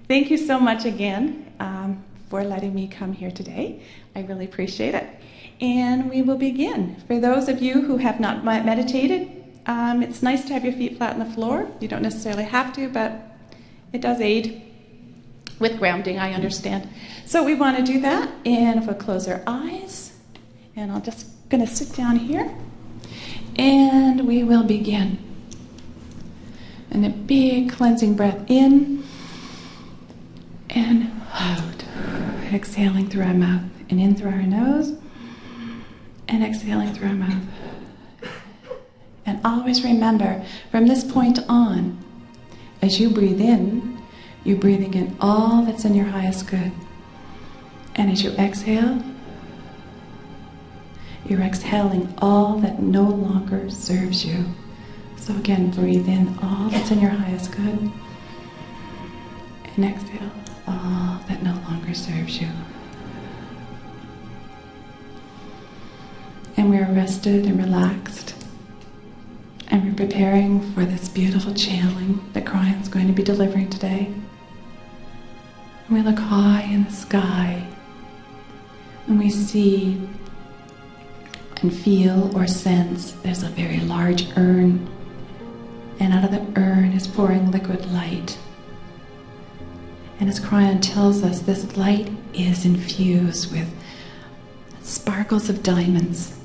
Thank you so much again for letting me come here today. I really appreciate it. And we will begin. For those of you who have not meditated, it's nice to have your feet flat on the floor. You don't necessarily have to, but it does aid with grounding, I understand. So we want to do that, and if we'll close our eyes, and I'm just going to sit down here, and we will begin. And a big cleansing breath in, and out. Exhaling through our mouth, and in through our nose, and exhaling through our mouth. And always remember, from this point on, as you breathe in, you're breathing in all that's in your highest good. And as you exhale, you're exhaling all that no longer serves you. So again, breathe in all that's in your highest good. And exhale all that no longer serves you. And we're rested and relaxed. And we're preparing for this beautiful channeling that Kryon's going to be delivering today. And we look high in the sky, and we see and feel or sense there's a very large urn, and out of the urn is pouring liquid light. And as Kryon tells us, this light is infused with sparkles of diamonds.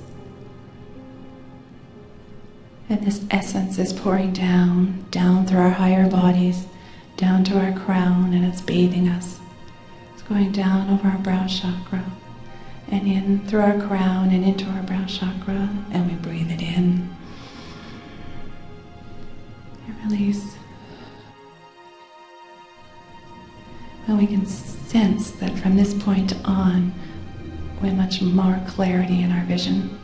And this essence is pouring down through our higher bodies, down to our crown, and it's bathing us. It's going down over our brow chakra, and in through our crown and into our brow chakra, and we breathe it in. And release. And we can sense that from this point on, we have much more clarity in our vision.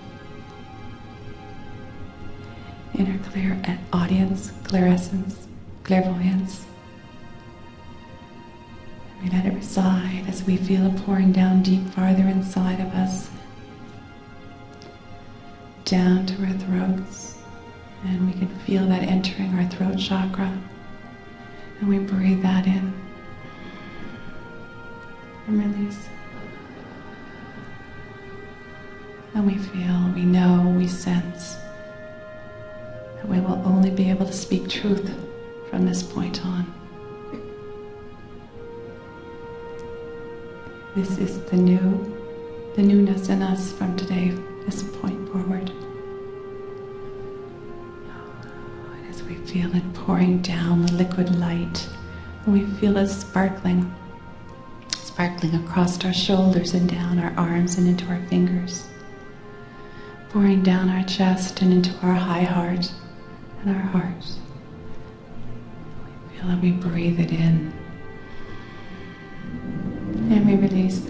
In our clear audience, clairescence, clairvoyance. We let it reside as we feel it pouring down deep farther inside of us, down to our throats, and we can feel that entering our throat chakra, and we breathe that in and release. And we feel, we know, we sense that we will only be able to speak truth from this point on. This is the newness in us from today, this point forward. And as we feel it pouring down, the liquid light, and we feel it sparkling across our shoulders and down our arms and into our fingers, pouring down our chest and into our high heart and our heart. We feel that we breathe it in. And we release.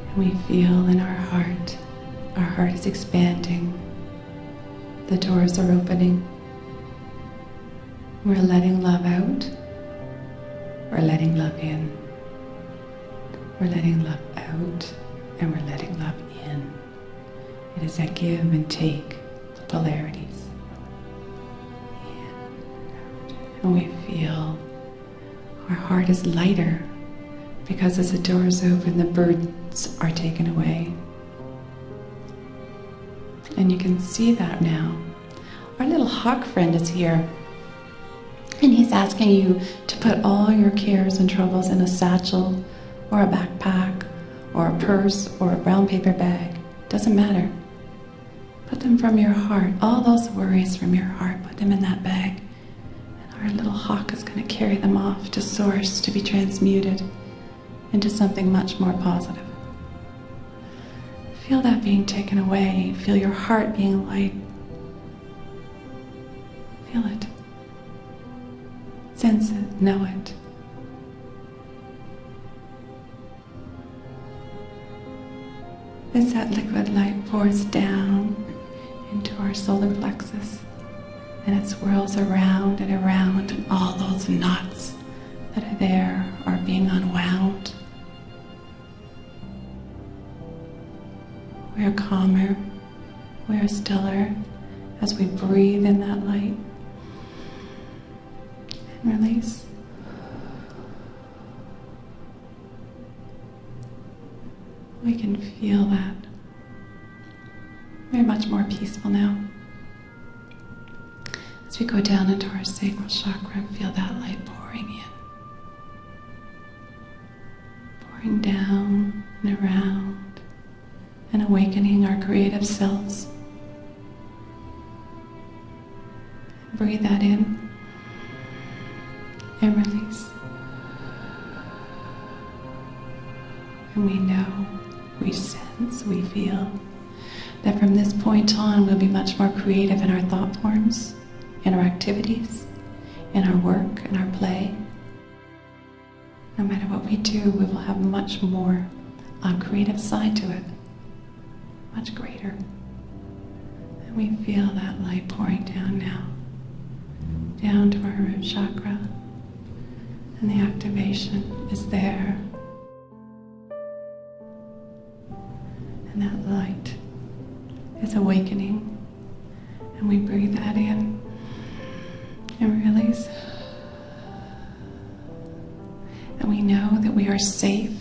And we feel in our heart is expanding. The doors are opening. We're letting love out. We're letting love in. We're letting love out, and we're letting love in. It is that give and take, the polarities. And we feel our heart is lighter because as the doors open, the burdens are taken away. And you can see that now. Our little hawk friend is here, and he's asking you to put all your cares and troubles in a satchel or a backpack or a purse or a brown paper bag. Doesn't matter. Put them from your heart, all those worries from your heart, put them in that bag. Our little hawk is going to carry them off to source to be transmuted into something much more positive. Feel that being taken away. Feel your heart being light. Feel it. Sense it. Know it. As that liquid light pours down into our solar plexus, and it swirls around, and all those knots that are there are being unwound. We are calmer, we are stiller as we breathe in that light. and release. We can feel that. We're much more peaceful now. As we go down into our sacral chakra and feel that light pouring in. Pouring down and around and awakening our creative selves. Breathe that in and release. And we know, we sense, we feel that from this point on we'll be much more creative in our thought forms, in our activities, in our work, in our play. No matter what we do, we will have much more creative side to it, much greater. And we feel that light pouring down now, down to our root chakra, and the activation is there. And that light is awakening, and we breathe that in and release. And we know that we are safe,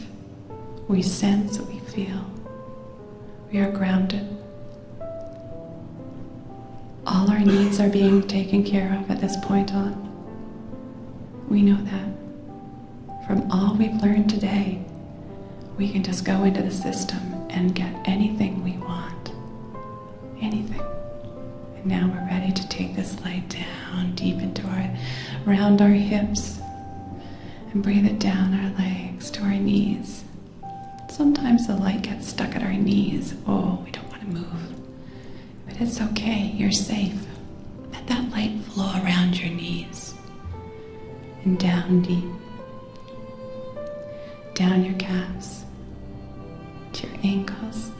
we sense, we feel, we are grounded. All our needs are being taken care of at this point on. We know that. From all we've learned today, we can just go into the system and get anything we want. Anything. And now we're ready to take this light down deep into around our hips and breathe it down our legs to our knees. Sometimes the light gets stuck at our knees. Oh, we don't want to move. But it's okay, you're safe. Let that light flow around your knees and down deep. Down your calves to your ankles.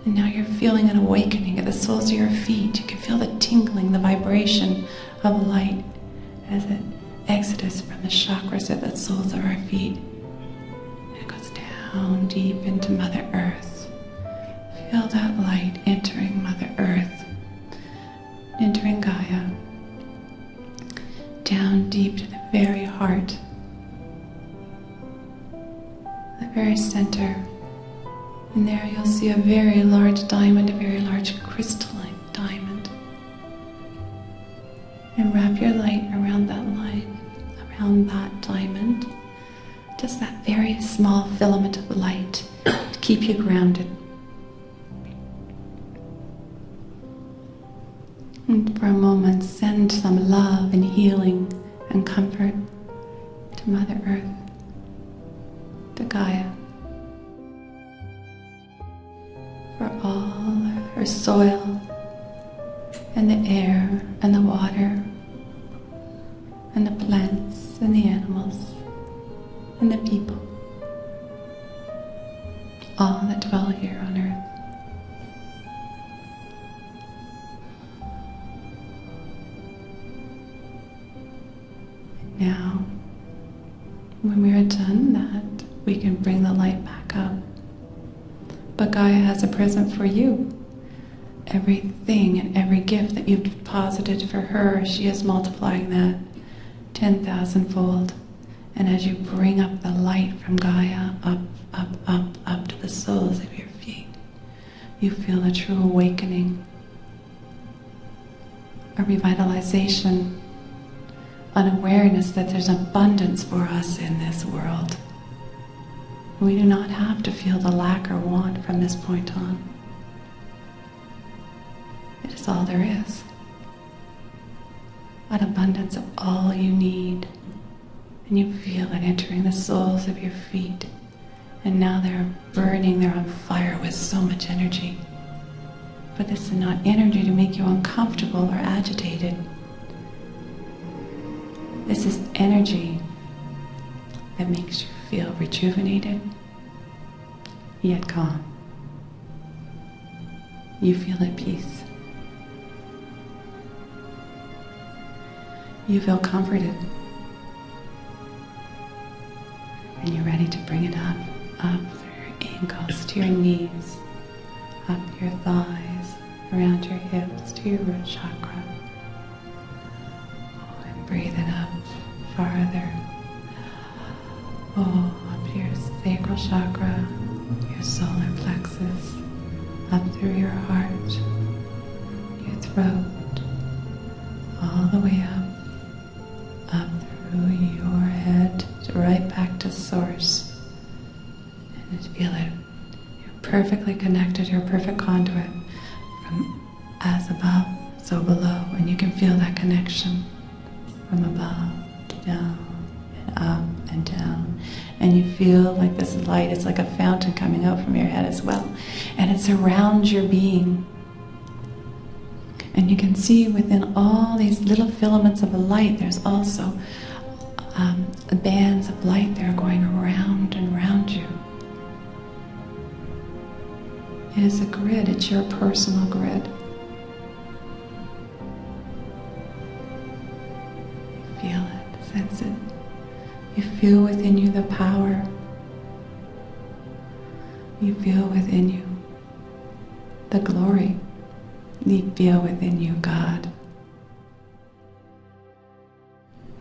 And now you're feeling an awakening at the soles of your feet. You can feel the tingling, the vibration of light as it exits from the chakras at the soles of our feet. And it goes down deep into Mother Earth. Feel that light entering Mother Earth, entering Gaia, down deep to the very heart, the very center. And there you'll see a very large diamond, a very large crystalline diamond. And wrap your light around that light, around that diamond. Just that very small filament of light to keep you grounded. And for a moment, send some love and healing and comfort to Mother Earth, to Gaia, for all her soil and the air and the water and the plants and the animals and the people, all that dwell here on earth. Now, when we are done that, we can bring the light back up. But Gaia has a present for you. Everything and every gift that you've deposited for her, she is multiplying that 10,000-fold. And as you bring up the light from Gaia up, up, up, up to the soles of your feet, you feel a true awakening, a revitalization, an awareness that there's abundance for us in this world. We do not have to feel the lack or want from this point on. It is all there is. An abundance of all you need. And you feel it entering the soles of your feet. And now they're burning, they're on fire with so much energy. But this is not energy to make you uncomfortable or agitated. This is energy that makes you feel rejuvenated, yet calm. You feel at peace. You feel comforted. And you're ready to bring it up through your ankles, to your knees, up your thighs, around your hips, to your root chakra. And breathe it up chakra, your solar plexus, up through your heart, your throat, all the way up through your head, right back to source. And just feel it. You're perfectly connected, you're a perfect conduit from as above, so below. And you can feel that connection from above to down and up and down. And you feel like this light is like a fountain coming out from your head as well. And it surrounds your being. And you can see within all these little filaments of light, there's also bands of light that are going around and around you. It is a grid, it's your personal grid. You feel it, sense it. You feel within you the power. You feel within you the glory. You feel within you God.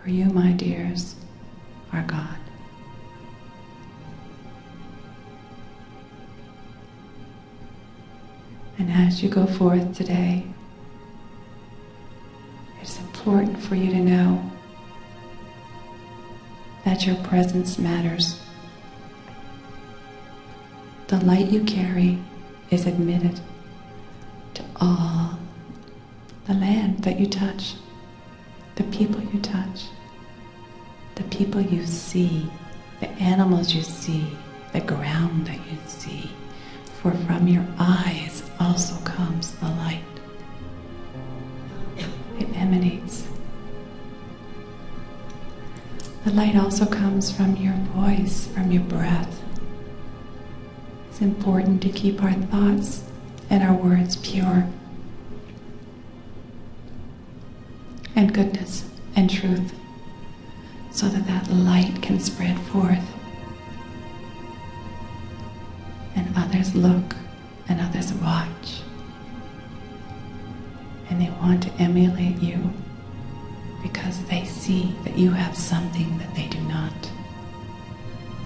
For you, my dears, are God. And as you go forth today, it's important for you to know that your presence matters. The light you carry is admitted to all the land that you touch, the people you touch, the people you see, the animals you see, the ground that you see. For from your eyes also comes the light. It emanates. The light also comes from your voice, from your breath. It's important to keep our thoughts and our words pure, and goodness and truth, so that that light can spread forth. And others look and others watch. And they want to emulate you because they see that you have something that they do not.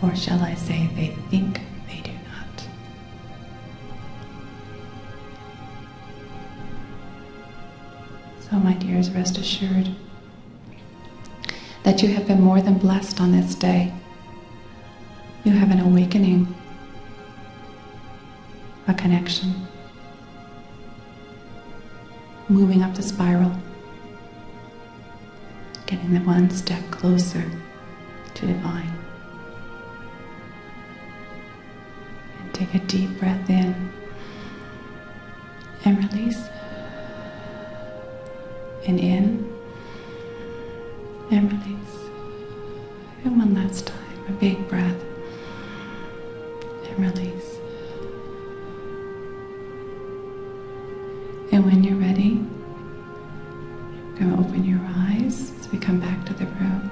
Or shall I say, they think they do not. So, my dears, rest assured that you have been more than blessed on this day. You have an awakening, a connection, moving up the spiral, getting the one step closer to divine. And take a deep breath in and release. And in and release. And one last time, a big breath and release. And when you're ready, you're going to open your eyes as we come back to the room.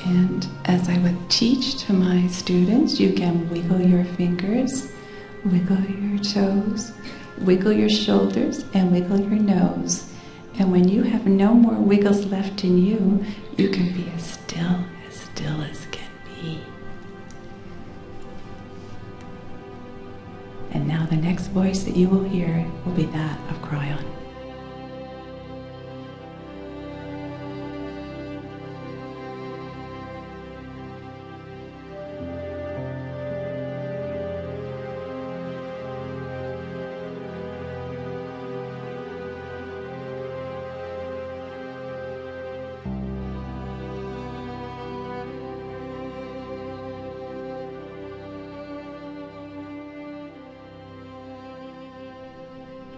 And as I would teach to my students, you can wiggle your fingers, wiggle your toes, wiggle your shoulders, and wiggle your nose. And when you have no more wiggles left in you, you can be as still as can be. And now the next voice that you will hear will be that of Kryon.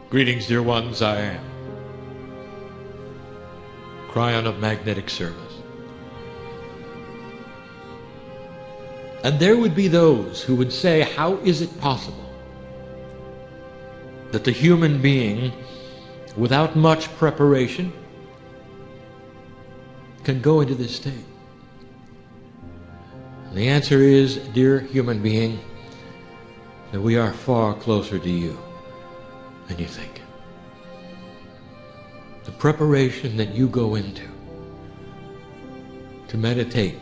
Greetings, dear ones. I am Kryon of Magnetic Service. And there would be those who would say, how is it possible that the human being, without much preparation, can go into this state? And the answer is, dear human being, that we are far closer to you than you think. The preparation that you go into to meditate,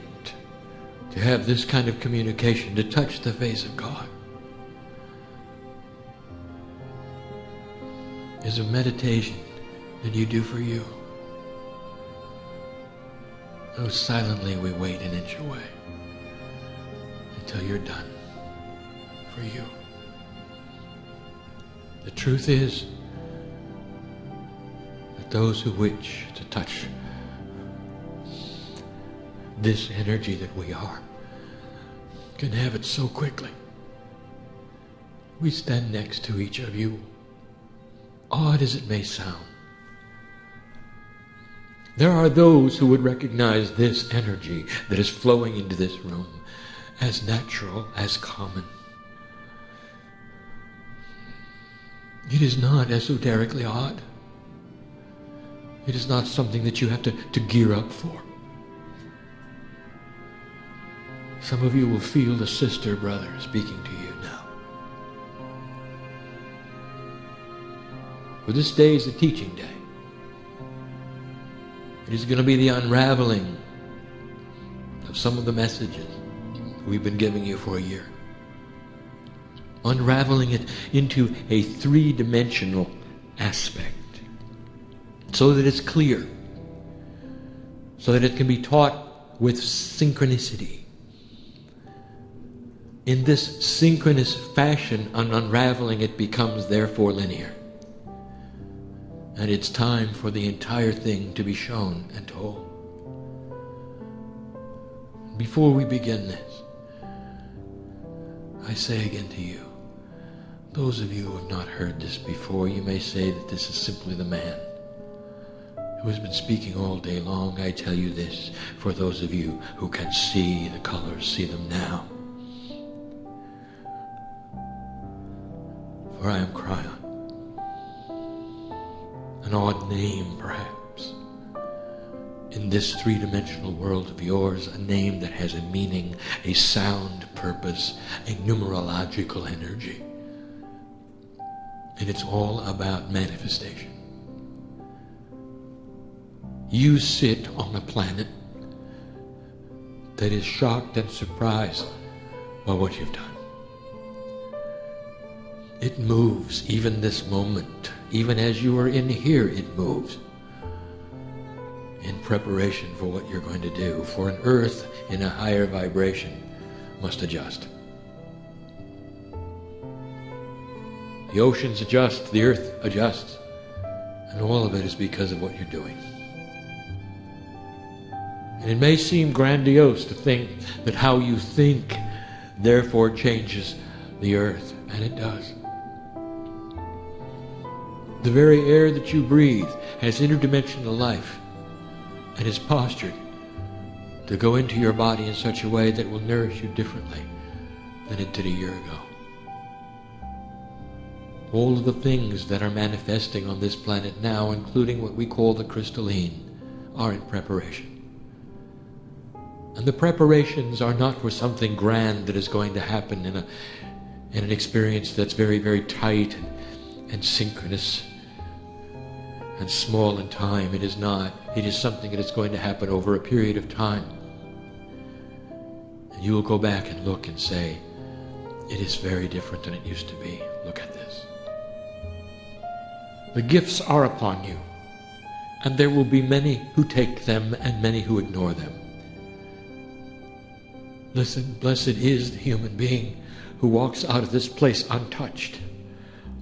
to have this kind of communication, to touch the face of God, is a meditation that you do for you. Oh, silently we wait an inch away until you're done for you. The truth is that those who wish to touch this energy that we are can have it so quickly. We stand next to each of you, odd as it may sound. There are those who would recognize this energy that is flowing into this room as natural, as common. It is not esoterically odd. It is not something that you have to gear up for. Some of you will feel the sister, brother, speaking to you now. For this day is a teaching day. It is going to be the unraveling of some of the messages we've been giving you for a year. Unraveling it into a three-dimensional aspect so that it's clear, so that it can be taught with synchronicity. In this synchronous fashion, unraveling it becomes therefore linear. And it's time for the entire thing to be shown and told. Before we begin this, I say again to you, those of you who have not heard this before, you may say that this is simply the man who has been speaking all day long. I tell you this, for those of you who can see the colors, see them now. For I am Kryon. An odd name, perhaps, in this three-dimensional world of yours, a name that has a meaning, a sound purpose, a numerological energy. And it's all about manifestation. You sit on a planet that is shocked and surprised by what you've done. It moves even this moment. Even as you are in here, it moves in preparation for what you're going to do. For an earth in a higher vibration must adjust. The oceans adjust, the earth adjusts, and all of it is because of what you're doing. And it may seem grandiose to think that how you think therefore changes the earth, and it does. The very air that you breathe has interdimensional life and is postured to go into your body in such a way that will nourish you differently than it did a year ago. All of the things that are manifesting on this planet now, including what we call the crystalline, are in preparation. And the preparations are not for something grand that is going to happen in an experience that's very, very tight and synchronous and small in time. It is not. It is something that is going to happen over a period of time. And you will go back and look and say, it is very different than it used to be. Look at this. The gifts are upon you, and there will be many who take them and many who ignore them. Listen, blessed is the human being who walks out of this place untouched.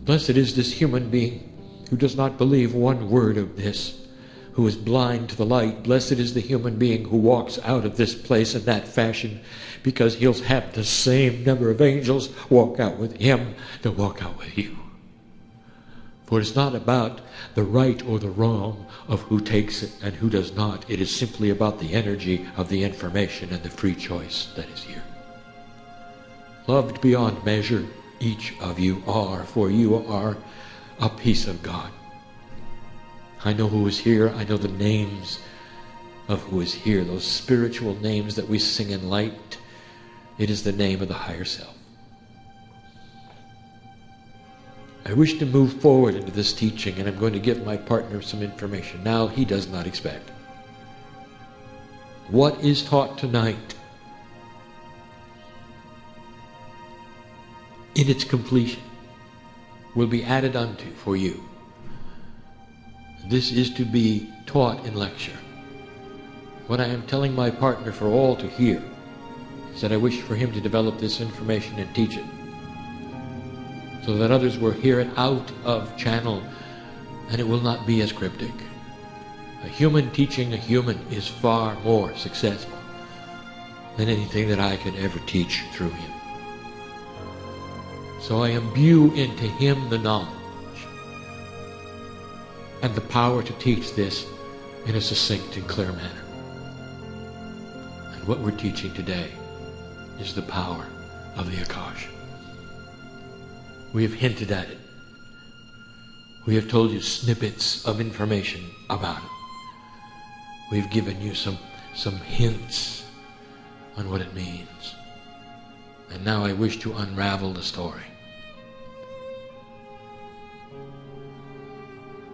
Blessed is this human being who does not believe one word of this, who is blind to the light. Blessed is the human being who walks out of this place in that fashion, because he'll have the same number of angels walk out with him to walk out with you. For it's not about the right or the wrong of who takes it and who does not. It is simply about the energy of the information and the free choice that is here. Loved beyond measure, each of you are, for you are a piece of God. I know who is here. I know the names of who is here, those spiritual names that we sing in light. It is the name of the higher self. I wish to move forward into this teaching, and I'm going to give my partner some information now he does not expect. What is taught tonight in its completion, will be added unto for you. This is to be taught in lecture. What I am telling my partner for all to hear is that I wish for him to develop this information and teach it, so that others will hear it out of channel and it will not be as cryptic. A human teaching a human is far more successful than anything that I could ever teach through him. So I imbue into him the knowledge and the power to teach this in a succinct and clear manner. And what we're teaching today is the power of the Akash. We have hinted at it. We have told you snippets of information about it. We've given you some hints on what it means. And now I wish to unravel the story.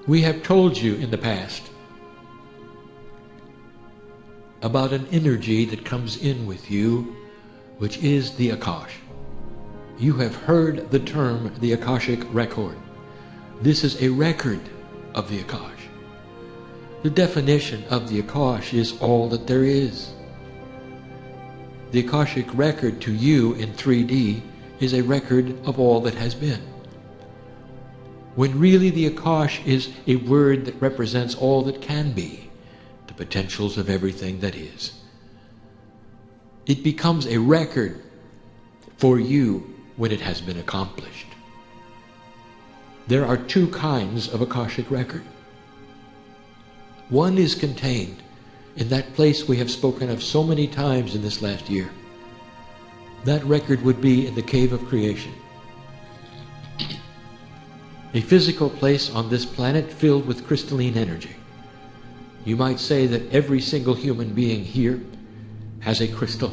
We have told you in the past about an energy that comes in with you, which is the Akash. You have heard the term the Akashic record. This is a record of the Akash. The definition of the Akash is all that there is. The Akashic record to you in 3D is a record of all that has been. When really the Akash is a word that represents all that can be, the potentials of everything that is. It becomes a record for you when it has been accomplished. There are two kinds of Akashic record. One is contained in that place we have spoken of so many times in this last year. That record would be in the cave of creation. A physical place on this planet filled with crystalline energy. You might say that every single human being here has a crystal.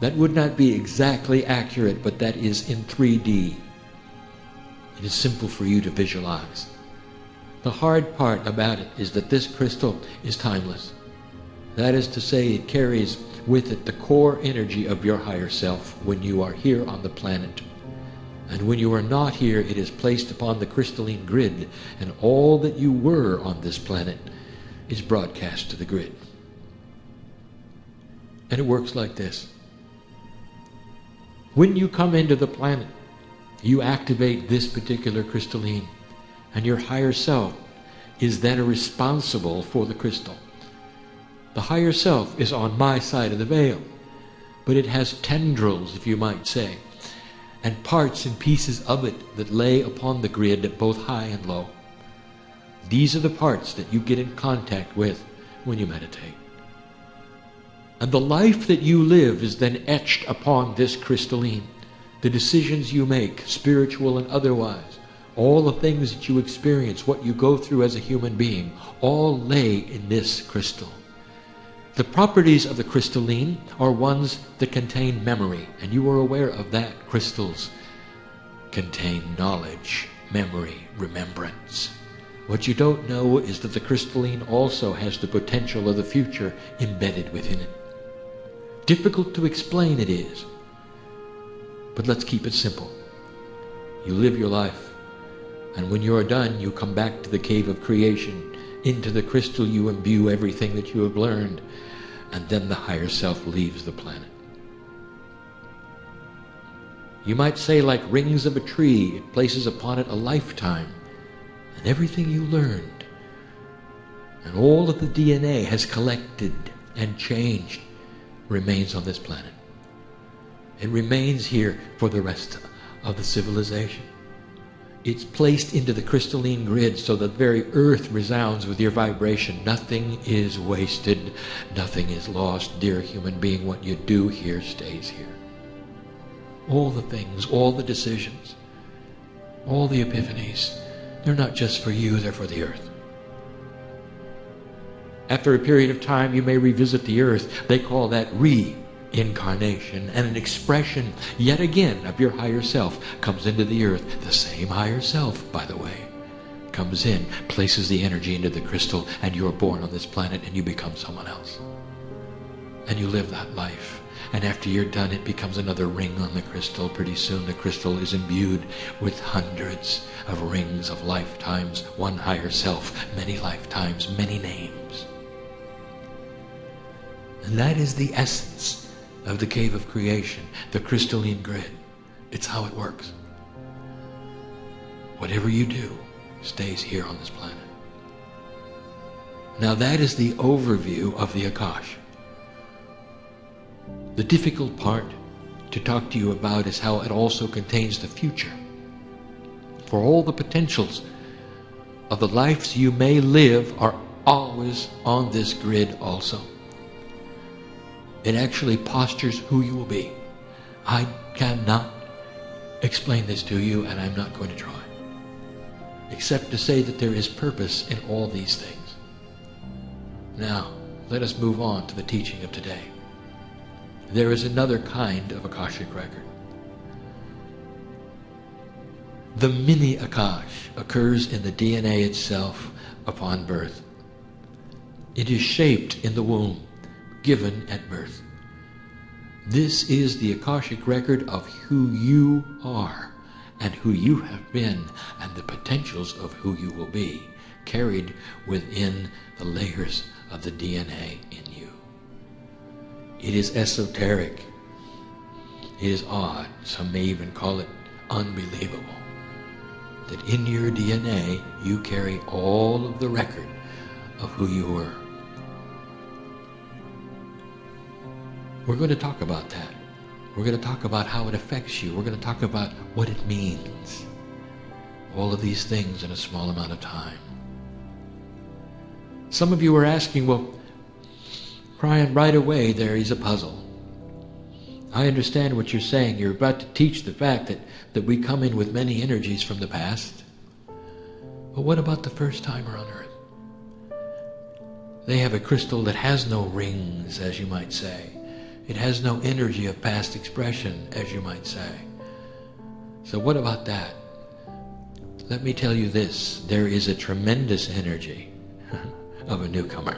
That would not be exactly accurate, but that is in 3D. It is simple for you to visualize. The hard part about it is that this crystal is timeless. That is to say, it carries with it the core energy of your higher self when you are here on the planet. And when you are not here, it is placed upon the crystalline grid, and all that you were on this planet is broadcast to the grid. And it works like this. When you come into the planet, you activate this particular crystalline, and your higher self is then responsible for the crystal. The higher self is on my side of the veil, but it has tendrils, if you might say, and parts and pieces of it that lay upon the grid, both high and low. These are the parts that you get in contact with when you meditate. And the life that you live is then etched upon this crystalline. The decisions you make, spiritual and otherwise, all the things that you experience, what you go through as a human being, all lay in this crystal. The properties of the crystalline are ones that contain memory, and you are aware of that. Crystals contain knowledge, memory, remembrance. What you don't know is that the crystalline also has the potential of the future embedded within it. Difficult to explain it is, but let's keep it simple. You live your life, and when you are done, you come back to the cave of creation. Into the crystal you imbue everything that you have learned, and then the higher self leaves the planet. You might say, like rings of a tree, it places upon it a lifetime, and everything you learned, and all that the DNA has collected and changed remains on this planet. It remains here for the rest of the civilization. It's placed into the crystalline grid so that very earth resounds with your vibration. Nothing is wasted. Nothing is lost. Dear human being, what you do here stays here. All the things, all the decisions, all the epiphanies, they're not just for you, they're for the earth. After a period of time, you may revisit the earth. They call that reincarnation, and an expression yet again of your higher self comes into the earth. The same higher self, by the way, comes in, places the energy into the crystal, and you're born on this planet and you become someone else. And you live that life. And after you're done, it becomes another ring on the crystal. Pretty soon the crystal is imbued with hundreds of rings of lifetimes, one higher self, many lifetimes, many names. And that is the essence of the cave of creation, the crystalline grid. It's how it works. Whatever you do stays here on this planet. Now that is the overview of the Akash. The difficult part to talk to you about is how it also contains the future. For all the potentials of the lives you may live are always on this grid also. It actually postures who you will be. I cannot explain this to you, and I'm not going to try, except to say that there is purpose in all these things. Now, let us move on to the teaching of today. There is another kind of Akashic record. The mini Akash occurs in the DNA itself upon birth. It is shaped in the womb, given at birth. This is the Akashic record of who you are and who you have been and the potentials of who you will be, carried within the layers of the DNA in you. It is esoteric. It is odd. Some may even call it unbelievable. That in your DNA you carry all of the record of who you were. We're going to talk about that. We're going to talk about how it affects you. We're going to talk about what it means. All of these things in a small amount of time. Some of you are asking, well, Kryon, right away there is a puzzle. I understand what you're saying. You're about to teach the fact that we come in with many energies from the past. But what about the first timer on Earth? They have a crystal that has no rings, as you might say. It has no energy of past expression, as you might say. So what about that? Let me tell you this. There is a tremendous energy of a newcomer.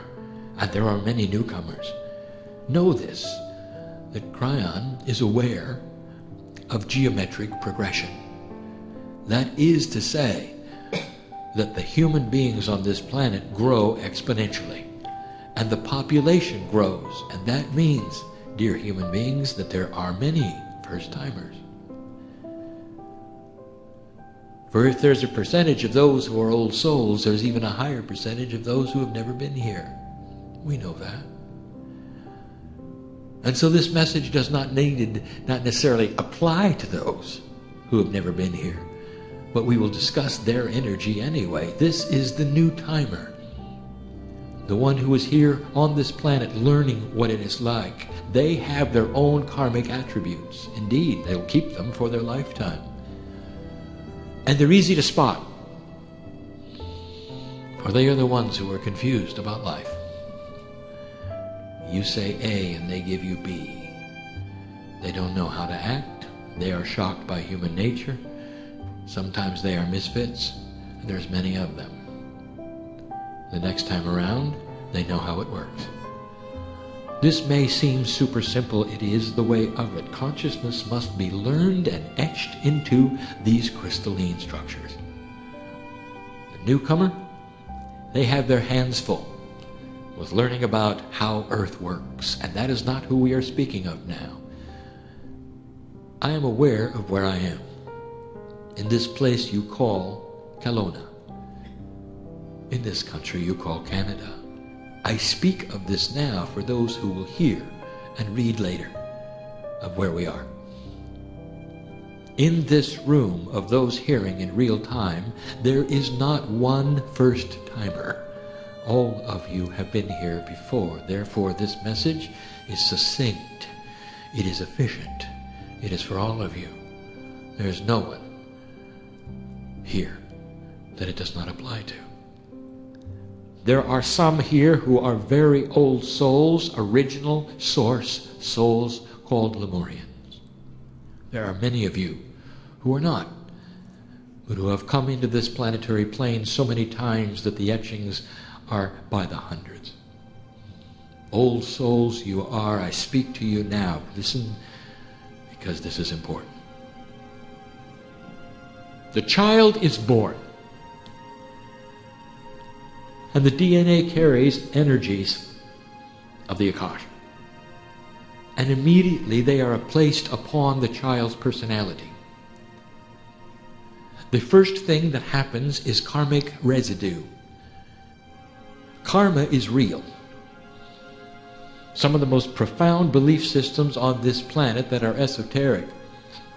And there are many newcomers. Know this, that Kryon is aware of geometric progression. That is to say that the human beings on this planet grow exponentially. And the population grows. And that means, dear human beings, that there are many first-timers. For if there's a percentage of those who are old souls, there's even a higher percentage of those who have never been here. We know that. And so this message does not necessarily apply to those who have never been here. But we will discuss their energy anyway. This is the new timer. The one who is here on this planet learning what it is like. They have their own karmic attributes. Indeed, they'll keep them for their lifetime. And they're easy to spot. For they are the ones who are confused about life. You say A and they give you B. They don't know how to act. They are shocked by human nature. Sometimes they are misfits, and there's many of them. The next time around, they know how it works. This may seem super simple. It is the way of it. Consciousness must be learned and etched into these crystalline structures. The newcomer, they have their hands full with learning about how Earth works, and that is not who we are speaking of now. I am aware of where I am, in this place you call Kelowna. In this country you call Canada. I speak of this now for those who will hear and read later of where we are. In this room of those hearing in real time, there is not one first-timer. All of you have been here before. Therefore, this message is succinct. It is efficient. It is for all of you. There is no one here that it does not apply to. There are some here who are very old souls, original source souls called Lemurians. There are many of you who are not, but who have come into this planetary plane so many times that the etchings are by the hundreds. Old souls you are, I speak to you now. Listen, because this is important. The child is born, and the DNA carries energies of the Akasha. And immediately they are placed upon the child's personality. The first thing that happens is karmic residue. Karma is real. Some of the most profound belief systems on this planet that are esoteric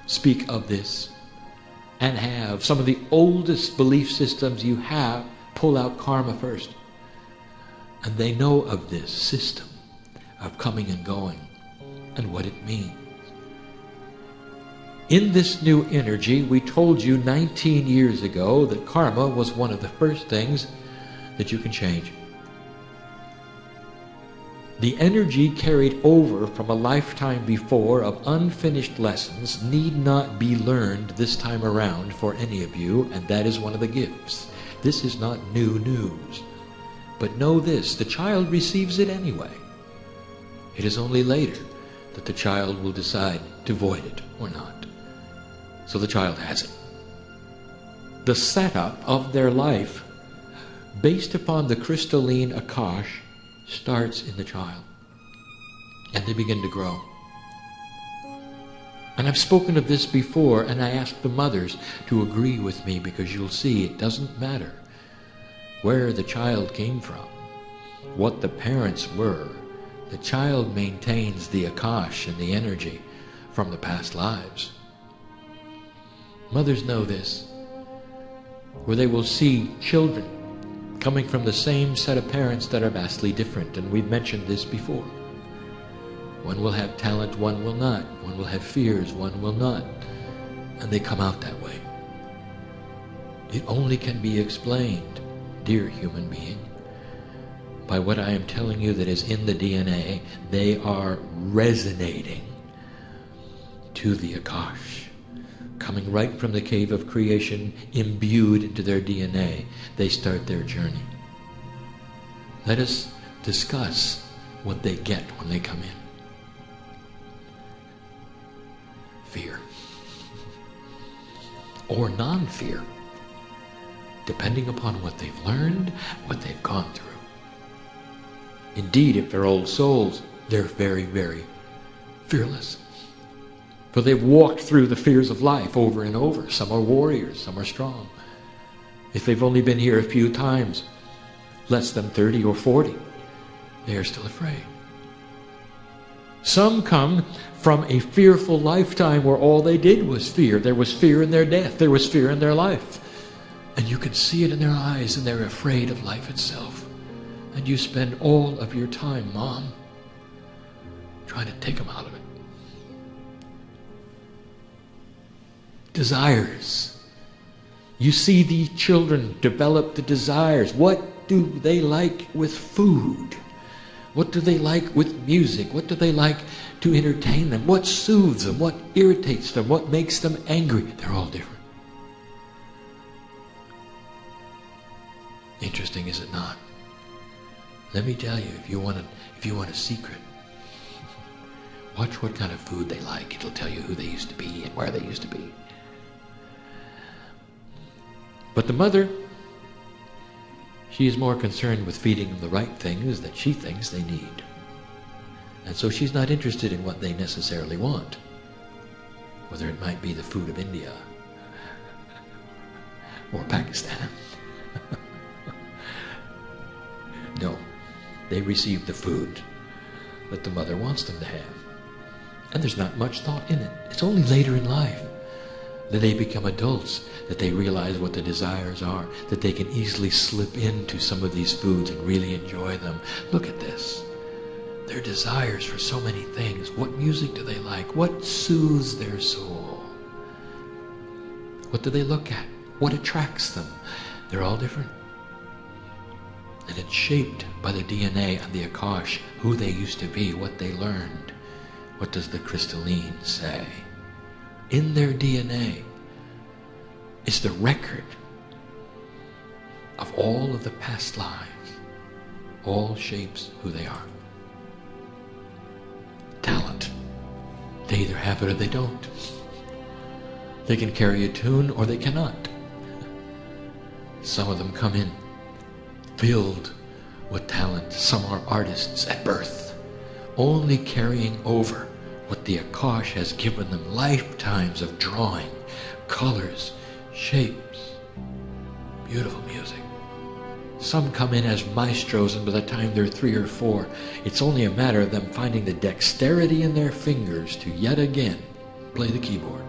speak of this, and have some of the oldest belief systems you have pull out karma first. And they know of this system of coming and going and what it means. In this new energy, we told you 19 years ago that karma was one of the first things that you can change. The energy carried over from a lifetime before of unfinished lessons need not be learned this time around for any of you, and that is one of the gifts. This is not new news. But know this, the child receives it anyway. It is only later that the child will decide to void it or not. So the child has it. The setup of their life, based upon the crystalline Akash, starts in the child. And they begin to grow. And I've spoken of this before, and I ask the mothers to agree with me, because you'll see it doesn't matter where the child came from, what the parents were. The child maintains the Akash and the energy from the past lives. Mothers know this, where they will see children coming from the same set of parents that are vastly different, and we've mentioned this before. One will have talent, one will not. One will have fears, one will not. And they come out that way. It only can be explained, dear human being, by what I am telling you that is in the DNA. They are resonating to the Akash, coming right from the cave of creation, imbued into their DNA. They start their journey. Let us discuss what they get when they come in. Fear. Or non-fear, depending upon what they've learned, what they've gone through. Indeed, if they're old souls, they're very, very fearless. For they've walked through the fears of life over and over. Some are warriors, some are strong. If they've only been here a few times, less than 30 or 40, they are still afraid. Some come from a fearful lifetime where all they did was fear. There was fear in their death. There was fear in their life. And you can see it in their eyes, and they're afraid of life itself. And you spend all of your time, Mom, trying to take them out of it. Desires. You see the children develop the desires. What do they like with food? What do they like with music? What do they like to entertain them? What soothes them? What irritates them? What makes them angry? They're all different. Interesting, is it not? Let me tell you, if you want a secret, watch what kind of food they like. It'll tell you who they used to be and where they used to be. But the mother, she is more concerned with feeding them the right things that she thinks they need. And so she's not interested in what they necessarily want, whether it might be the food of India or Pakistan. No, they receive the food that the mother wants them to have. And there's not much thought in it. It's only later in life that they become adults that they realize what the desires are, that they can easily slip into some of these foods and really enjoy them. Look at this. Their desires for so many things. What music do they like? What soothes their soul? What do they look at? What attracts them? They're all different. And it's shaped by the DNA and the Akash, who they used to be, what they learned. What does the crystalline say? In their DNA is the record of all of the past lives. All shapes who they are. They either have it or they don't. They can carry a tune or they cannot. Some of them come in filled with talent. Some are artists at birth, only carrying over what the Akash has given them, lifetimes of drawing, colors, shapes, beautiful music. Some come in as maestros, and by the time they're 3 or 4, it's only a matter of them finding the dexterity in their fingers to yet again play the keyboard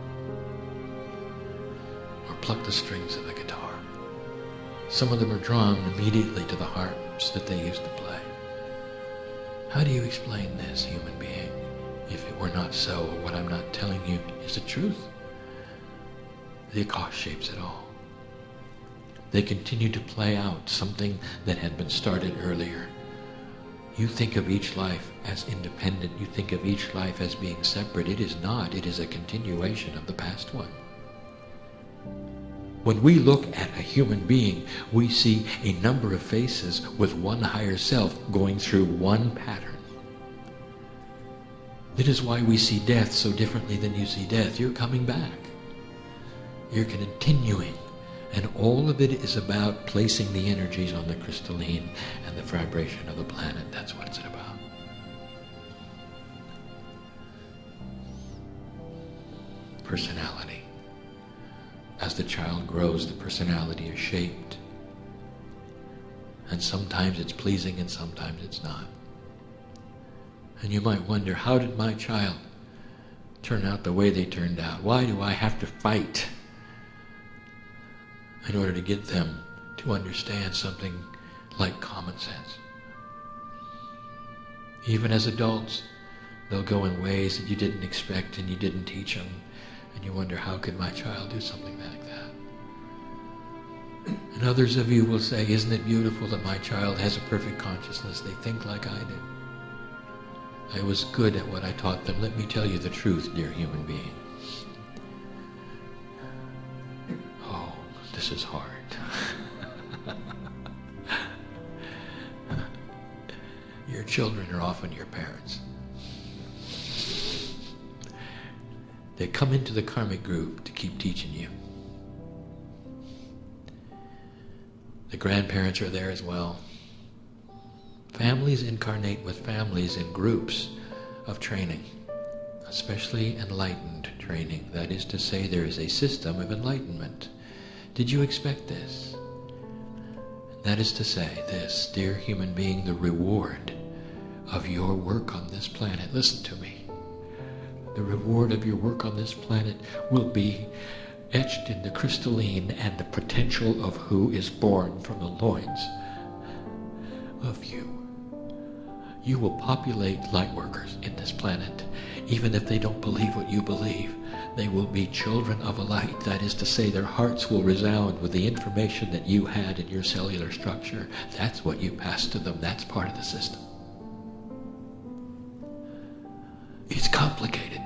or pluck the strings of the guitar. Some of them are drawn immediately to the harps that they used to play. How do you explain this, human being, if it were not so, or what I'm not telling you is the truth? The Akash shapes it all. They continue to play out something that had been started earlier. You think of each life as independent. You think of each life as being separate. It is not. It is a continuation of the past one. When we look at a human being, we see a number of faces with one higher self going through one pattern. It is why we see death so differently than you see death. You're coming back. You're continuing. And all of it is about placing the energies on the crystalline and the vibration of the planet. That's what it's about. Personality. As the child grows, the personality is shaped. And sometimes it's pleasing and sometimes it's not. And you might wonder, how did my child turn out the way they turned out? Why do I have to fight in order to get them to understand something like common sense? Even as adults, they'll go in ways that you didn't expect and you didn't teach them. And you wonder, how could my child do something like that? And others of you will say, isn't it beautiful that my child has a perfect consciousness? They think like I do. I was good at what I taught them. Let me tell you the truth, dear human being. Oh, this is hard. Your children are often your parents. They come into the karmic group to keep teaching you. The grandparents are there as well. Families incarnate with families in groups of training, especially enlightened training. That is to say, there is a system of enlightenment. Did you expect this? That is to say, this, dear human being, the reward of your work on this planet. Listen to me. The reward of your work on this planet will be etched in the crystalline and the potential of who is born from the loins of you. You will populate light workers in this planet. Even if they don't believe what you believe, they will be children of a light. That is to say, their hearts will resound with the information that you had in your cellular structure. That's what you passed to them. That's part of the system. It's complicated.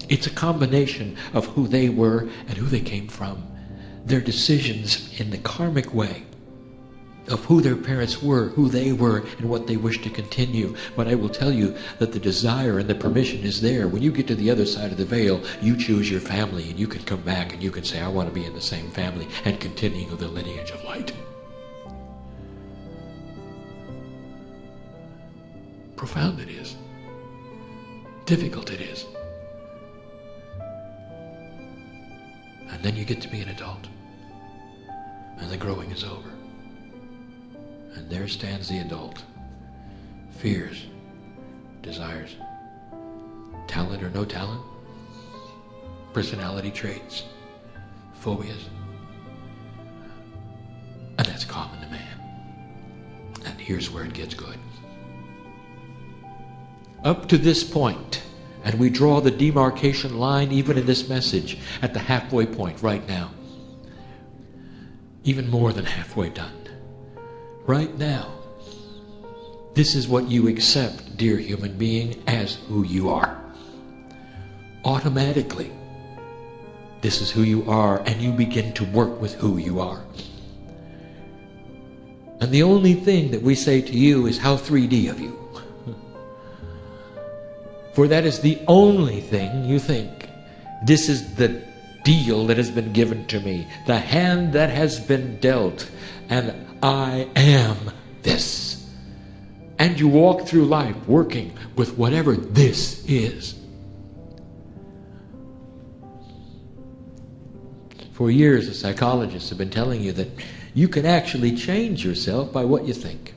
It's a combination of who they were and who they came from. Their decisions in the karmic way of who their parents were, who they were, and what they wish to continue. But I will tell you that the desire and the permission is there. When you get to the other side of the veil, you choose your family, and you can come back and you can say, I want to be in the same family and continue the lineage of light. Profound it is. Difficult it is. And then you get to be an adult. And the growing is over. And there stands the adult. Fears, desires, talent or no talent, personality traits, phobias. And that's common to man. And here's where it gets good. Up to this point, and we draw the demarcation line even in this message at the halfway point right now. Even more than halfway done. Right now, this is what you accept, dear human being, as who you are. Automatically, this is who you are, and you begin to work with who you are. And the only thing that we say to you is, how 3D of you. For that is the only thing you think. This is the deal that has been given to me, the hand that has been dealt, and I am this. And you walk through life working with whatever this is. For years, the psychologists have been telling you that you can actually change yourself by what you think.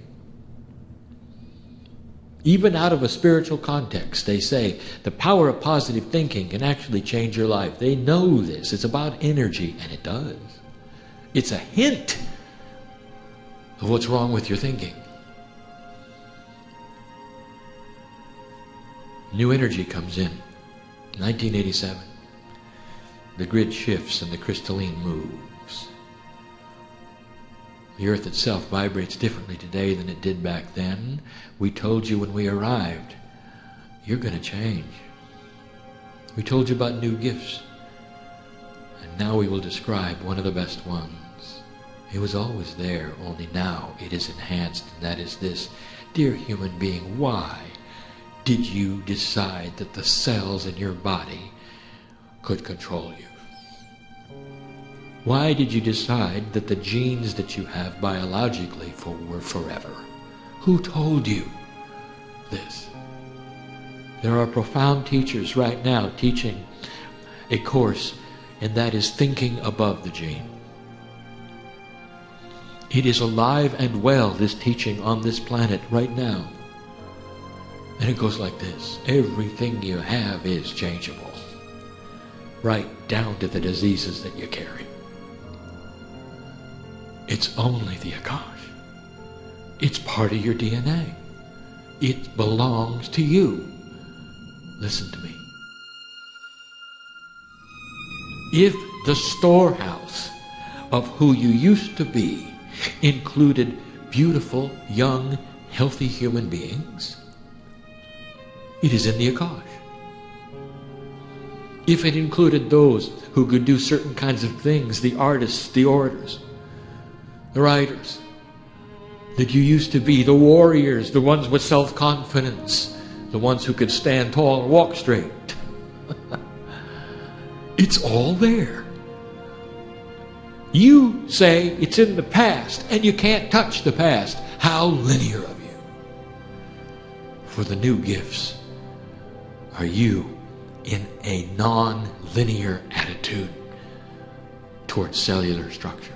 Even out of a spiritual context, they say the power of positive thinking can actually change your life. They know this. It's about energy, and it does. It's a hint of what's wrong with your thinking. New energy comes in. 1987. The grid shifts and the crystalline moves. The earth itself vibrates differently today than it did back then. We told you when we arrived, you're going to change. We told you about new gifts. And now we will describe one of the best ones. It was always there, only now it is enhanced, and that is this. Dear human being, why did you decide that the cells in your body could control you? Why did you decide that the genes that you have biologically were forever? Who told you this? There are profound teachers right now teaching a course, and that is thinking above the gene. It is alive and well, this teaching on this planet right now. And it goes like this. Everything you have is changeable, right down to the diseases that you carry. It's only the Akash. It's part of your DNA. It belongs to you. Listen to me. If the storehouse of who you used to be included beautiful, young, healthy human beings, it is in the Akash. If it included those who could do certain kinds of things, the artists, the orators, the writers that you used to be, the warriors, the ones with self-confidence, the ones who could stand tall and walk straight. It's all there. You say it's in the past, and you can't touch the past. How linear of you. For the new gifts are you in a non-linear attitude towards cellular structure.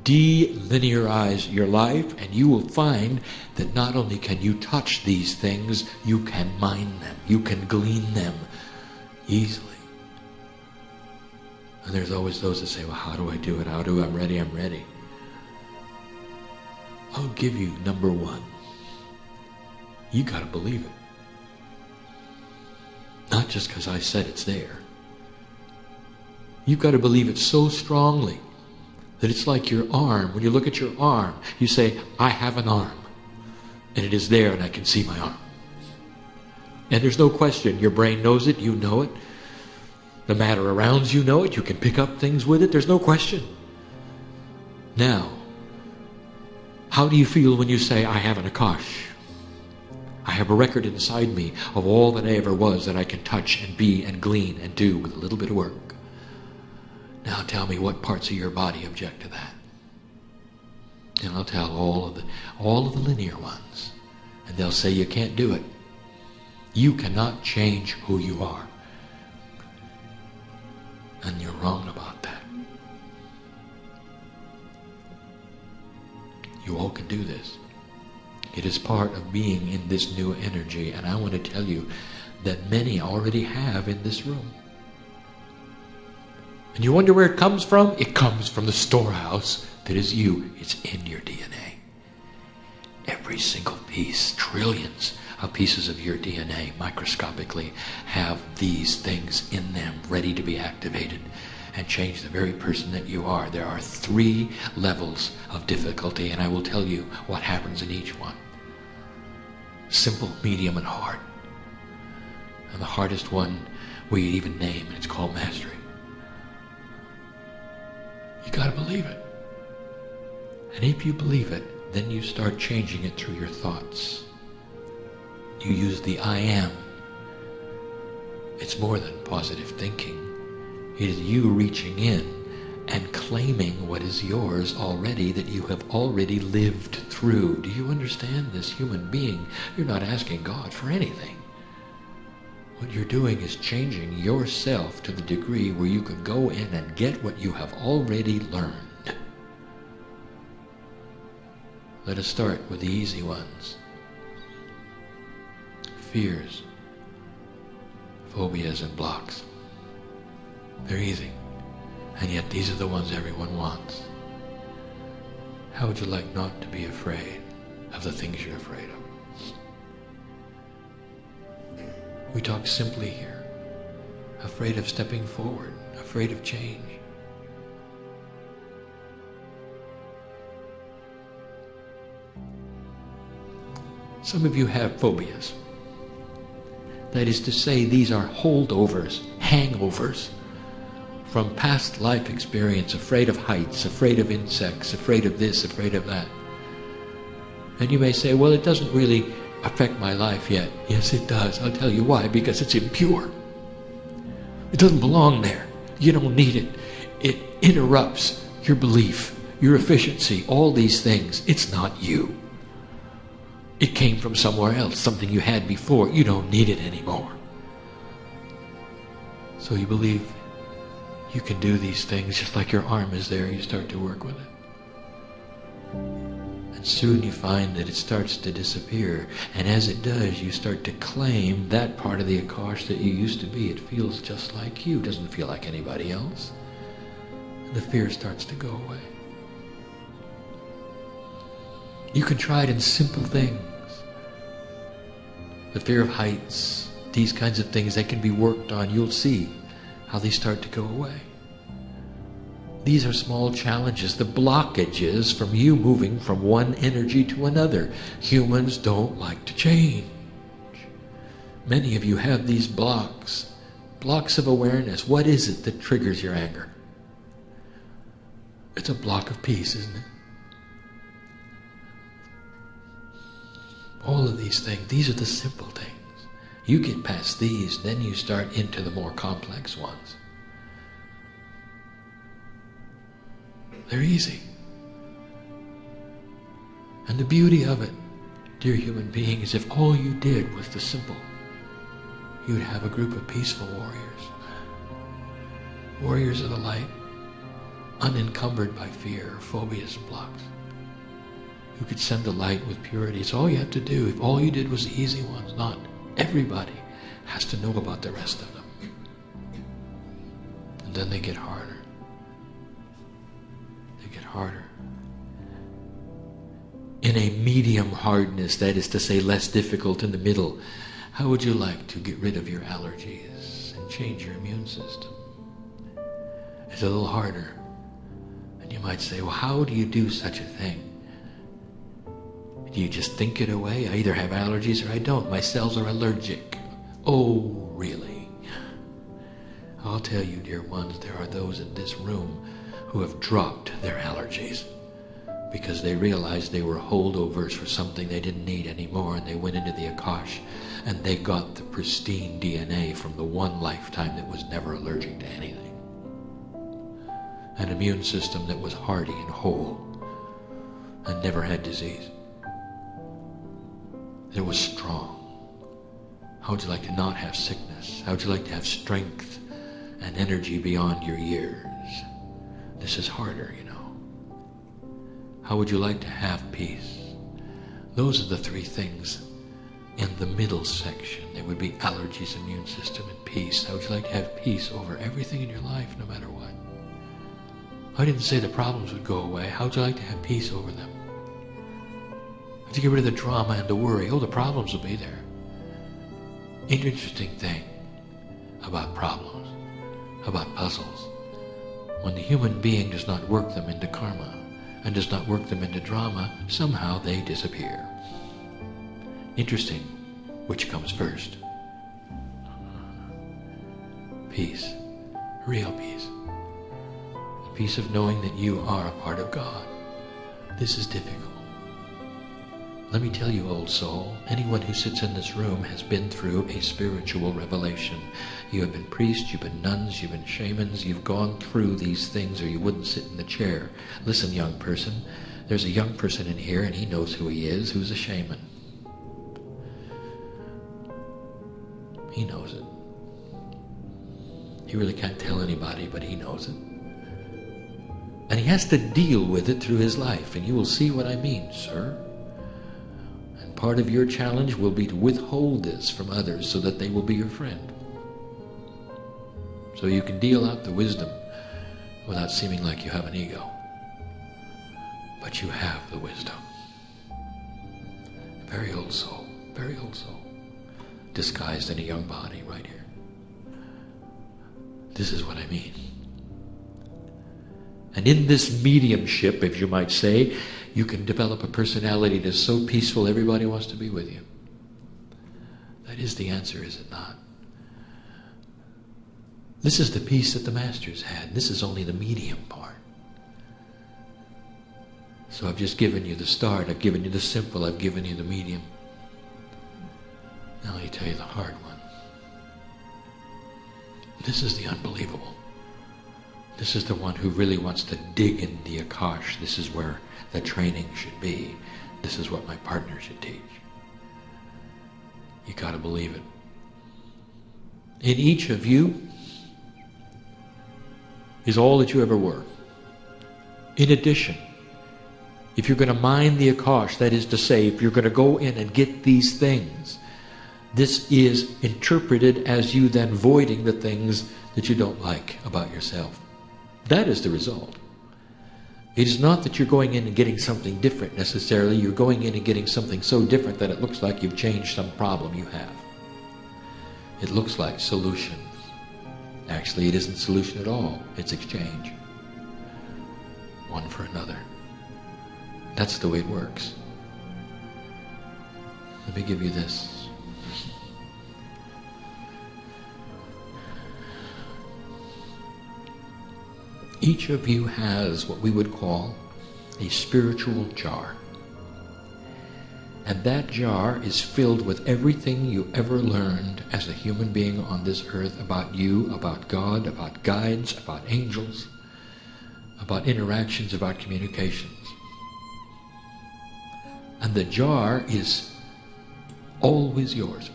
De-linearize your life, and you will find that not only can you touch these things, you can mine them, you can glean them easily. And there's always those that say, well, how do I do it? I'm ready. I'll give you number one. You got to believe it. Not just because I said it's there. You've got to believe it so strongly that it's like your arm. When you look at your arm, you say, I have an arm. And it is there, and I can see my arm. And there's no question. Your brain knows it. You know it. The matter around you know it. You can pick up things with it. There's no question. Now, how do you feel when you say, I have an Akash? I have a record inside me of all that I ever was that I can touch and be and glean and do with a little bit of work. Now tell me what parts of your body object to that. And I'll tell all of the linear ones. And they'll say you can't do it. You cannot change who you are. And you're wrong about that. You all can do this. It is part of being in this new energy, and I want to tell you that many already have in this room. And you wonder where it comes from? It comes from the storehouse that is you. It's in your DNA. Every single piece, trillions of pieces of your DNA, microscopically, have these things in them ready to be activated and change the very person that you are. There are 3 levels of difficulty, and I will tell you what happens in each one. Simple, medium, and hard. And the hardest one we even name, and it's called mastery. You got to believe it. And if you believe it, then you start changing it through your thoughts. you use the I am. It's more than positive thinking. It is you reaching in and claiming what is yours already, that you have already lived through. Do you understand this, human being? You're not asking God for anything. What you're doing is changing yourself to the degree where you can go in and get what you have already learned. Let us start with the easy ones. Fears, phobias, and blocks. They're easy. And yet these are the ones everyone wants. How would you like not to be afraid of the things you're afraid of? We talk simply here. Afraid of stepping forward, afraid of change. Some of you have phobias. That is to say, these are holdovers, hangovers from past life experience, afraid of heights, afraid of insects, afraid of this, afraid of that. And you may say, well, it doesn't really affect my life yet. Yes, it does. I'll tell you why. Because it's impure. It doesn't belong there. You don't need it. It interrupts your belief, your efficiency, all these things. It's not you. It came from somewhere else, something you had before. You don't need it anymore. So you believe you can do these things, just like your arm is there, you start to work with it. And soon you find that it starts to disappear. And as it does, you start to claim that part of the Akash that you used to be. It feels just like you, doesn't feel like anybody else. And the fear starts to go away. You can try it in simple things. The fear of heights, these kinds of things, they can be worked on. You'll see how they start to go away. These are small challenges, the blockages from you moving from one energy to another. Humans don't like to change. Many of you have these blocks of awareness. What is it that triggers your anger? It's a block of peace, isn't it? All of these things, these are the simple things. You get past these, then you start into the more complex ones. They're easy. And the beauty of it, dear human being, is if all you did was the simple, you'd have a group of peaceful warriors. Warriors of the light, unencumbered by fear, phobias, and blocks. Who could send the light with purity. It's all you have to do. If all you did was the easy ones, not everybody has to know about the rest of them. And then they get harder. They get harder. In a medium hardness, that is to say less difficult in the middle, how would you like to get rid of your allergies and change your immune system? It's a little harder. And you might say, well, how do you do such a thing? Do you just think it away? I either have allergies or I don't. My cells are allergic. Oh, really? I'll tell you, dear ones, there are those in this room who have dropped their allergies because they realized they were holdovers for something they didn't need anymore, and they went into the Akash and they got the pristine DNA from the one lifetime that was never allergic to anything. An immune system that was hardy and whole and never had disease. It was strong. How would you like to not have sickness? How would you like to have strength and energy beyond your years? This is harder, you know. How would you like to have peace? Those are the three things in the middle section. There would be allergies, immune system, and peace. How would you like to have peace over everything in your life, no matter what? I didn't say the problems would go away. How would you like to have peace over them? To get rid of the drama and the worry, the problems will be there. Interesting thing about problems, about puzzles. When the human being does not work them into karma and does not work them into drama, somehow they disappear. Interesting, which comes first? Peace, real peace. The peace of knowing that you are a part of God. This is difficult. Let me tell you, old soul, anyone who sits in this room has been through a spiritual revelation. You have been priests, you've been nuns, you've been shamans, you've gone through these things or you wouldn't sit in the chair. Listen, young person, there's a young person in here and he knows who he is, who's a shaman. He knows it. He really can't tell anybody, but he knows it. And he has to deal with it through his life, and you will see what I mean, sir. And part of your challenge will be to withhold this from others so that they will be your friend. So you can deal out the wisdom without seeming like you have an ego. But you have the wisdom. Very old soul, disguised in a young body right here. This is what I mean. And in this mediumship, if you might say, you can develop a personality that's so peaceful everybody wants to be with you. That is the answer, is it not? This is the peace that the masters had. This is only the medium part. So I've just given you the start. I've given you the simple. I've given you the medium. Now let me tell you the hard one. This is the unbelievable. This is the one who really wants to dig in the Akash. This is where the training should be. This is what my partner should teach. You got to believe it. In each of you is all that you ever were. In addition, if you're going to mine the Akash, that is to say, if you're going to go in and get these things, this is interpreted as you then voiding the things that you don't like about yourself. That is the result. It is not that you're going in and getting something different necessarily. You're going in and getting something so different that it looks like you've changed some problem you have. It looks like solution. Actually, it isn't solution at all. It's exchange. One for another. That's the way it works. Let me give you this. Each of you has what we would call a spiritual jar. And that jar is filled with everything you ever learned as a human being on this earth about you, about God, about guides, about angels, about interactions, about communications. And the jar is always yours.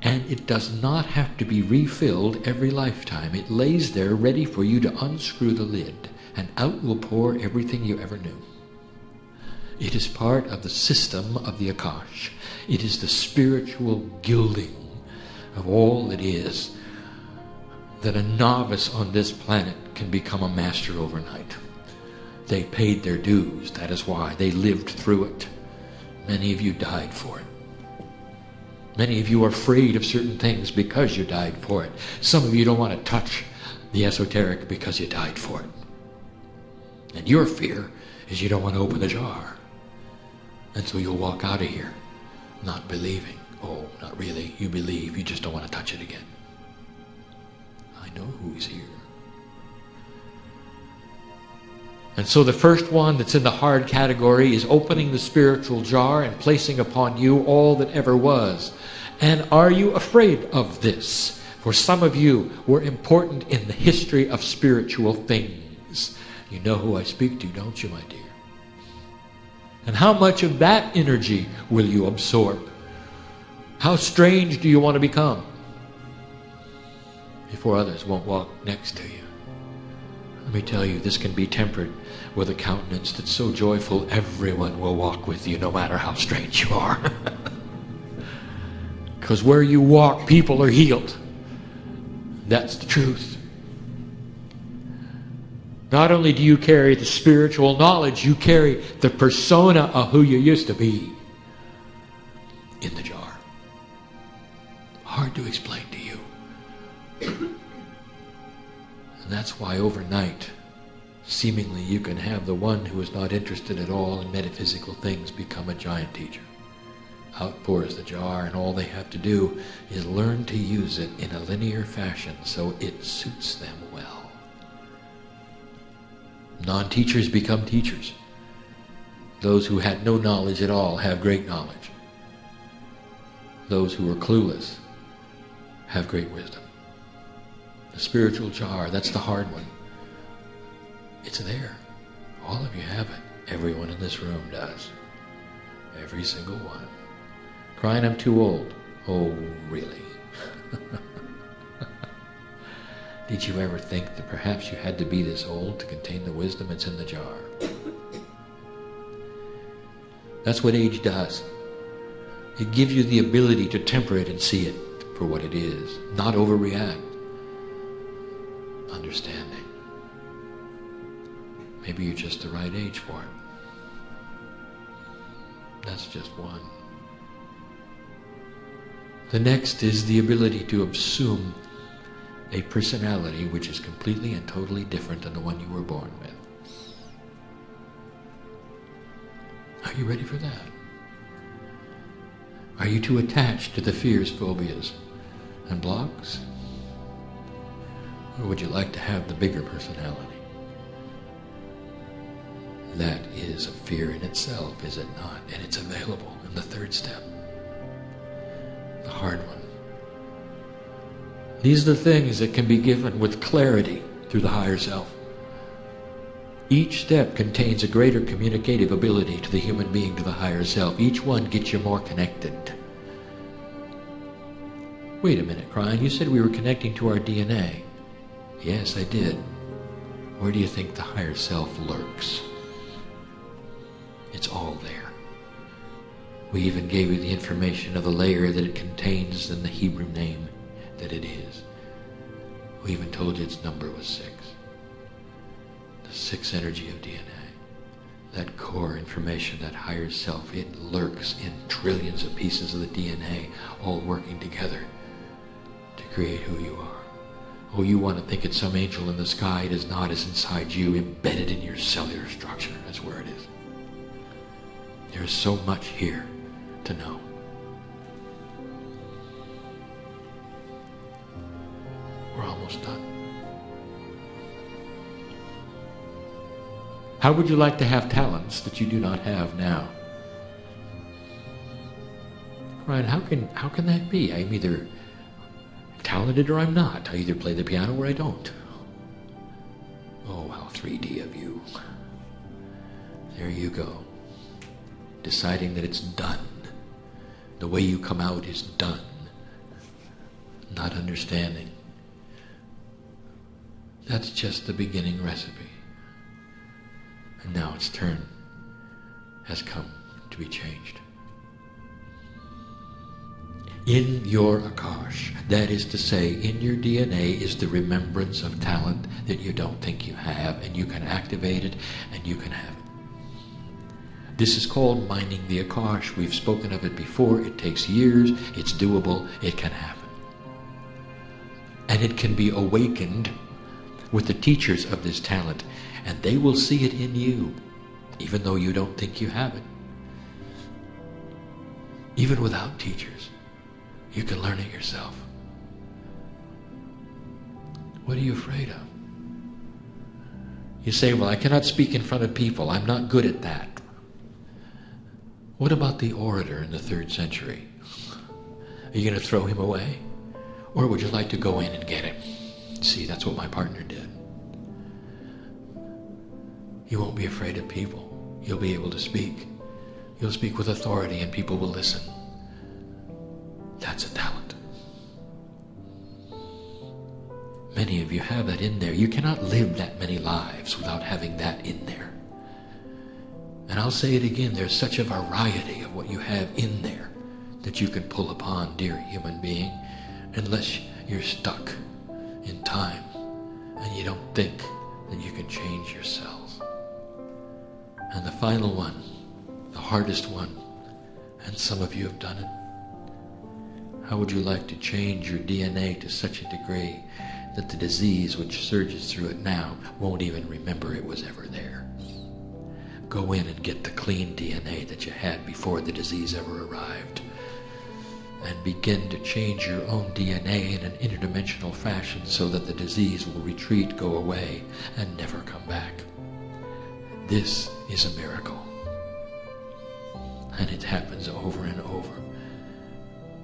And it does not have to be refilled every lifetime. It lays there ready for you to unscrew the lid, and out will pour everything you ever knew. It is part of the system of the Akash. It is the spiritual gilding of all that is, that a novice on this planet can become a master overnight. They paid their dues. That is why they lived through it. Many of you died for it. Many of you are afraid of certain things because you died for it. Some of you don't want to touch the esoteric because you died for it. And your fear is you don't want to open the jar. And so you'll walk out of here not believing. Oh, not really. You believe. You just don't want to touch it again. I know who's here. And so the first one that's in the hard category is opening the spiritual jar and placing upon you all that ever was. And are you afraid of this? For some of you were important in the history of spiritual things. You know who I speak to, don't you, my dear? And how much of that energy will you absorb? How strange do you want to become before others won't walk next to you? Let me tell you, this can be tempered with a countenance that's so joyful everyone will walk with you no matter how strange you are. Because where you walk, people are healed. That's the truth. Not only do you carry the spiritual knowledge, you carry the persona of who you used to be in the jar. Hard to explain to you. And that's why overnight, seemingly you can have the one who is not interested at all in metaphysical things become a giant teacher. Out pours the jar, and all they have to do is learn to use it in a linear fashion so it suits them well. Non-teachers become teachers. Those who had no knowledge at all have great knowledge. Those who are clueless have great wisdom. The spiritual jar, that's the hard one. It's there. All of you have it. Everyone in this room does. Every single one. Kryon, I'm too old. Oh, really? Did you ever think that perhaps you had to be this old to contain the wisdom that's in the jar? That's what age does. It gives you the ability to temper it and see it for what it is, not overreact. Understanding. Maybe you're just the right age for it. That's just one. The next is the ability to assume a personality which is completely and totally different than the one you were born with. Are you ready for that? Are you too attached to the fears, phobias, and blocks? Or would you like to have the bigger personality? That is a fear in itself, is it not? And it's available in the third step. The hard one. These are the things that can be given with clarity through the higher self. Each step contains a greater communicative ability to the human being, to the higher self. Each one gets you more connected. Wait a minute, Kryon, you said we were connecting to our DNA. Yes, I did. Where do you think the higher self lurks? It's all there. We even gave you the information of the layer that it contains and the Hebrew name that it is. We even told you its number was 6. The 6 energy of DNA. That core information, that higher self, it lurks in trillions of pieces of the DNA, all working together to create who you are. Oh, you want to think it's some angel in the sky. It is not. It's inside you, embedded in your cellular structure. That's where it is. There's so much here to know. We're almost done. How would you like to have talents that you do not have now? Right, how can that be? I'm either talented or I'm not. I either play the piano or I don't. Oh, how 3D of you. There you go. Deciding that it's done. The way you come out is done. Not understanding. That's just the beginning recipe. And now its turn has come to be changed. In your Akash, that is to say, in your DNA is the remembrance of talent that you don't think you have, and you can activate it, and you can have it. This is called mining the Akash. We've spoken of it before. It takes years. It's doable. It can happen. And it can be awakened with the teachers of this talent, and they will see it in you, even though you don't think you have it. Even without teachers, you can learn it yourself. What are you afraid of? You say, well, I cannot speak in front of people. I'm not good at that. What about the orator in the 3rd century? Are you going to throw him away? Or would you like to go in and get him? See, that's what my partner did. You won't be afraid of people. You'll be able to speak. You'll speak with authority and people will listen. That's a talent. Many of you have that in there. You cannot live that many lives without having that in there. And I'll say it again, there's such a variety of what you have in there that you can pull upon, dear human being, unless you're stuck in time and you don't think that you can change yourselves. And the final one, the hardest one, and some of you have done it. How would you like to change your DNA to such a degree that the disease which surges through it now won't even remember it was ever there? Go in and get the clean DNA that you had before the disease ever arrived, and begin to change your own DNA in an interdimensional fashion so that the disease will retreat, go away, and never come back. This is a miracle. And it happens over and over.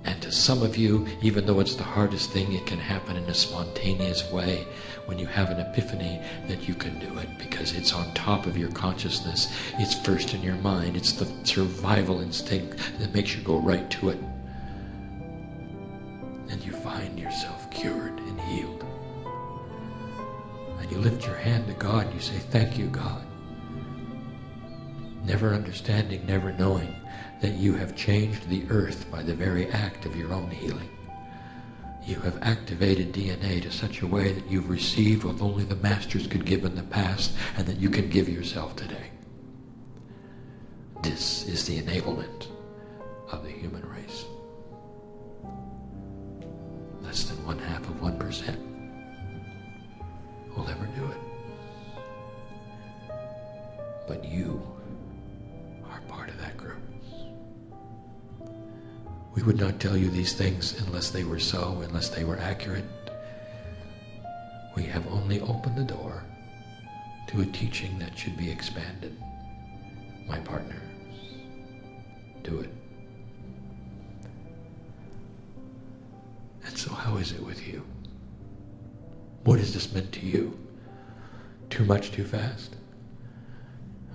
And to some of you, even though it's the hardest thing, it can happen in a spontaneous way when you have an epiphany that you can do it, because it's on top of your consciousness. It's first in your mind. It's the survival instinct that makes you go right to it. And you find yourself cured and healed. And you lift your hand to God and you say, "Thank you, God." Never understanding, never knowing that you have changed the earth by the very act of your own healing. You have activated DNA to such a way that you've received what only the masters could give in the past, and that you can give yourself today. This is the enablement of the human race. Less than 0.5% will ever do it. But you are part of that group. We would not tell you these things unless they were so, unless they were accurate. We have only opened the door to a teaching that should be expanded. My partner, do it. And so how is it with you? What has this meant to you? Too much, too fast?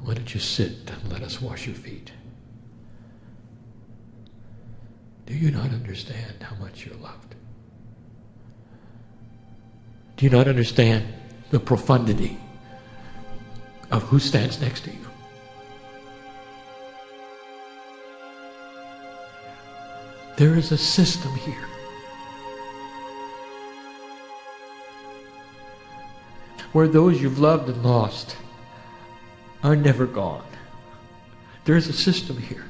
Why don't you sit and let us wash your feet? Do you not understand how much you're loved? Do you not understand the profundity of who stands next to you? There is a system here. Where those you've loved and lost are never gone. There is a system here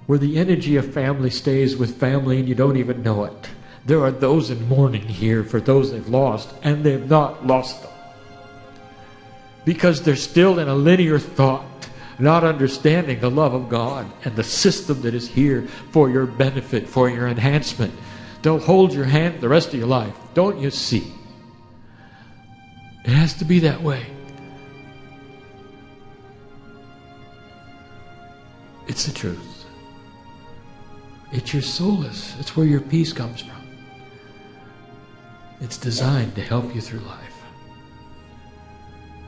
where the energy of family stays with family and you don't even know it. There are those in mourning here for those they've lost, and they've not lost them. Because they're still in a linear thought, not understanding the love of God and the system that is here for your benefit, for your enhancement. They'll hold your hand the rest of your life. Don't you see? It has to be that way. It's the truth. It's your solace. It's where your peace comes from. It's designed to help you through life.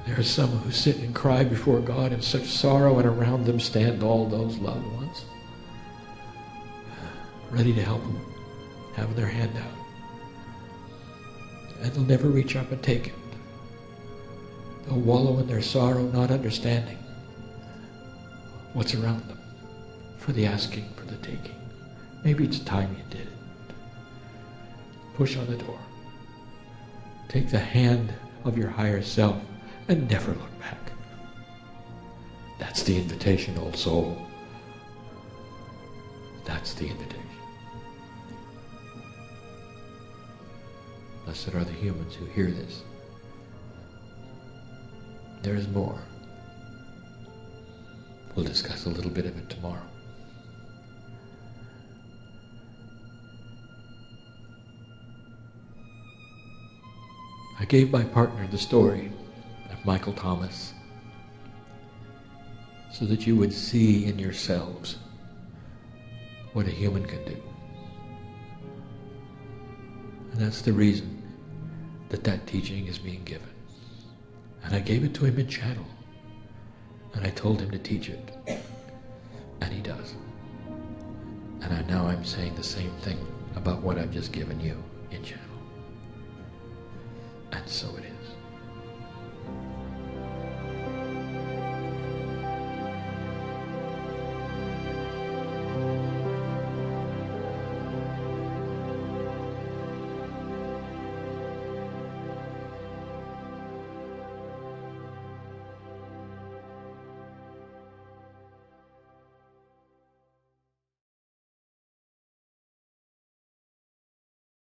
There are some who sit and cry before God in such sorrow, and around them stand all those loved ones, ready to help them, having their hand out. And they'll never reach up and take it. They'll wallow in their sorrow, not understanding what's around them, for the asking, for the taking. Maybe it's time you did it. Push on the door. Take the hand of your higher self and never look back. That's the invitation, old soul. That's the invitation. Blessed are the humans who hear this. There is more. We'll discuss a little bit of it tomorrow. I gave my partner the story of Michael Thomas so that you would see in yourselves what a human can do. And that's the reason that that teaching is being given. And I gave it to him in channel. And I told him to teach it. And he does. And now I'm saying the same thing about what I've just given you in channel. And so it is.